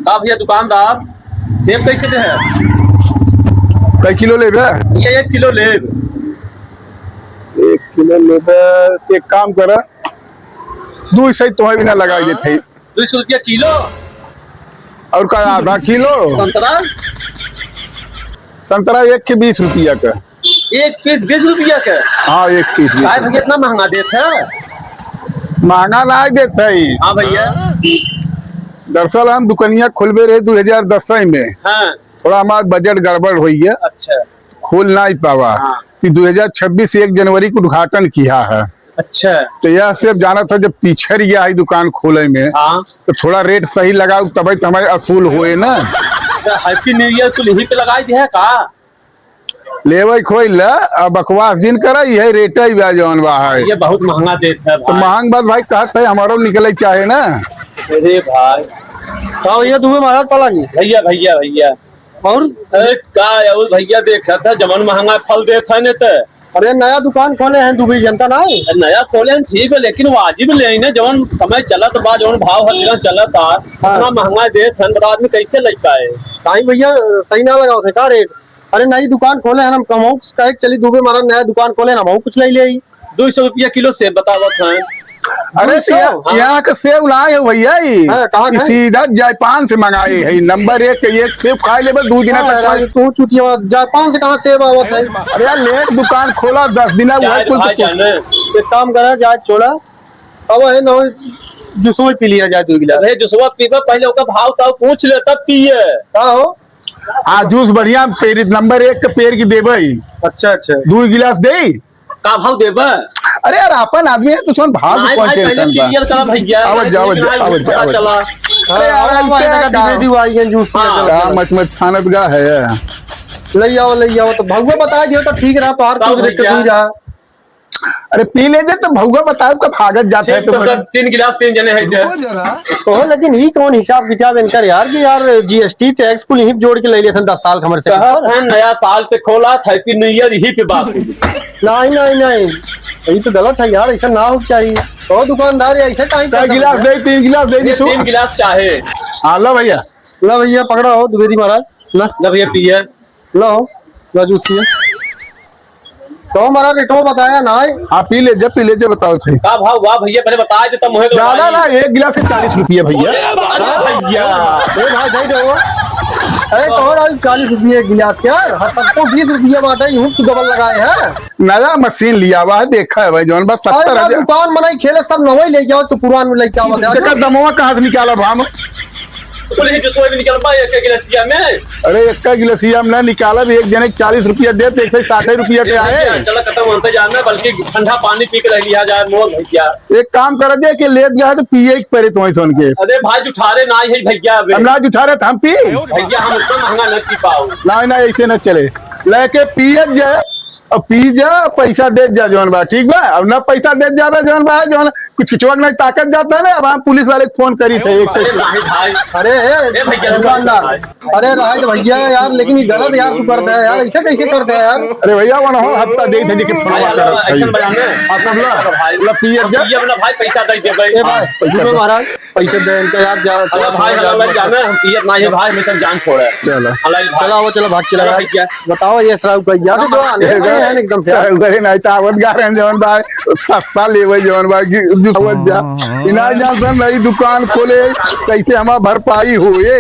का भैया दुकानदार सेब कैसे दे है? कई किलो लेबे? ये 1 किलो ले। 1 किलो लेबे तो एक काम कर, 2 सही तुम्हें भी ना लगा देते। 200 रुपया किलो। और का आधा किलो संतरा संतरा 1 के 20 रुपया का। 1 पीस 20 रुपया का? हाँ 1 पीस। काय भैया इतना महंगा देते है? महंगा ना देते है। हाँ भैया। दरअसल हम दुकानिया खोलबे रहे 2010 में। हाँ। थोड़ा हमारा बजट गड़बड़ हुई है, अच्छा। खोल ना ही पावा। हाँ। 2026 1 जनवरी को उद्घाटन किया है। अच्छा। तो यह सिर्फ जाना था जब पीछे गया है दुकान खोले में। हाँ। तो थोड़ा रेट सही लगा तभी तो हमारे असूल हुए ना। हैप्पी न्यू ईयर तो यहीं पे लगाई दी है का? लेवे खोल ले अब बकवास जिन करा ये रेट ही बा जौन बा है। ये बहुत महंगा देते है तो भाई। महंग बात भाई कहते है हमारो निकले चाहे ना। अरे भाई हाँ भैया तुम्हें महाराज पाला नहीं भैया भैया भैया और अरे का और भैया देखा था जमन महंगा फल देता है ने तो। अरे नया दुकान खोले हैं दुबई जनता ना है। नया खोले हैं ठीक है लेकिन वाजिब ले ना जवन समय चलत बा जवन भाव हर जगह चलत आ इतना महंगा देत है तो आदमी कैसे ले पाए? ताई भैया सही ना लगाओ थे का रेट। अरे नई दुकान खोले हैं हम कमाऊ कहे चली दुबई महाराज नया दुकान खोले ना हम कुछ ले ले 200 रुपया किलो सेब बतावत है। अरे 200? यहाँ के सेब लाए हो भैया हाँ, कहाँ है? सीधा जापान से मंगाए है। नंबर 1 के एक सेब खाए ले 2 दिन तक। तू चुटिया जापान से कहाँ सेब आवत है? अरे यार लेट दुकान खोला 10 दिन हुआ जाए कुल भाई तो जाने एक काम करा जाए छोड़ा अब है ना जूसो ही पी लिया जाए 2 गिलास। अरे जुसवा पीबा पहले ओका भाव ताव पूछ ले तब पिए। का हो? जूस बढ़िया पेड़ नंबर 1 के पेड़ की देवे। अच्छा अच्छा 2 गिलास दे। का भाव देबा? अरे यार अपन आदमी है तो सुन भाव नहीं कौन भाई पहले टेंशन बा। क्लियर करा भैया। आवत जा, आवत जा, आवत जा, आवत जा। चला अरे यार जूस क्या मच थानत गा है। ले आओ तो भगवा बता दियो तो ठीक रहा तो हर तब कुछ दिक्कत भैया। हुई जा। अरे पी ले दे तो भौगा बताओ कब भागत जाता है। ठीक तो 3 गिलास 3 जने है जे। तो लेकिन ही कौन हिसाब किताब इनकर यार कि यार जीएसटी टैक्स को यही जोड़ के ले लिए थे 10 साल खबर से। कहत है नया साल पे खोला हैप्पी न्यू ईयर यही पे बात। नहीं ये तो गलत है यार ऐसा ना हो चाहिए। तो दुकानदार ऐसे टाइम 4 गिलास दे 3 गिलास दे दी 3 गिलास चाहे। हाँ लो भैया। ला भैया पकड़ा हो द्विवेदी महाराज ला जब ये पिए ला जूस पिए। तो हमारा रेटो बताया ना है। हाँ पी ले जब बताओ थे। का भाव वाह भैया पहले बता देता मुहे ज्यादा ना 1 गिलास के 40 रुपये भैया। भैया ए भाई दे दो। अरे कौन आज 40 रुपये गिलास के यार हर सबको 20 रुपये बांटा यूं तो डबल लगाए हैं। नया मशीन लिया हुआ है देखा है भाई जौन बस 70,000 दुकान बनाई खेले सब नवई ले जाओ तो पुरान में लेके आओ। देखा दमवा कहाँ से निकाला भाम। बोले ही जुसवा भी निकल पाए एक गिलासिया में। अरे 1 गिलासिया में ना निकाला भी 1 जने 40 रुपया दे 160 रुपया के आए। चलो खत्म होते जाना बल्कि ठंडा पानी पी के लिया जाए मोल भैया। एक काम कर दे कि लेट गया है तो पिए पड़े तुम्हें सुन के। अरे भाई जुठारे ना ही भैया हम ना उठा रहे हम पी भैया हम उतना महंगा नहीं पी पाओ। ना ऐसे न चले लेके पिए जाए और पी जा पैसा दे जा जौन बा ठीक बा। अब ना पैसा दे जावे जौन बा जौन कुछ खिचवा नहीं ताकत जाता है ना। अब हम पुलिस वाले को फोन करी थे एक से। अरे भाई अरे भैया दुकानदार अरे राज भैया यार लेकिन ये गलत यार तू करता है यार ऐसे कैसे करते हैं यार। अरे भैया वो हो हफ्ता दे थे लेकिन एक्शन बजाने पिए जा भैया वाला भाई पैसा दे दे भाई। ए भाई पैसे महाराज पैसे दे इनके यार जा अरे भाई अलग जाना हम पिए ना ये भाई हमेशा जान छोड़े। चलो चला वो चलो भाग चला भैया। बताओ ये शराब का यार तो आने हैं एकदम से उधर नहीं था आवत गा रहे जौन बा सस्ता लेवे जौन बा आवत जा इना जा नई दुकान खोले कैसे हमारा भरपाई हुए।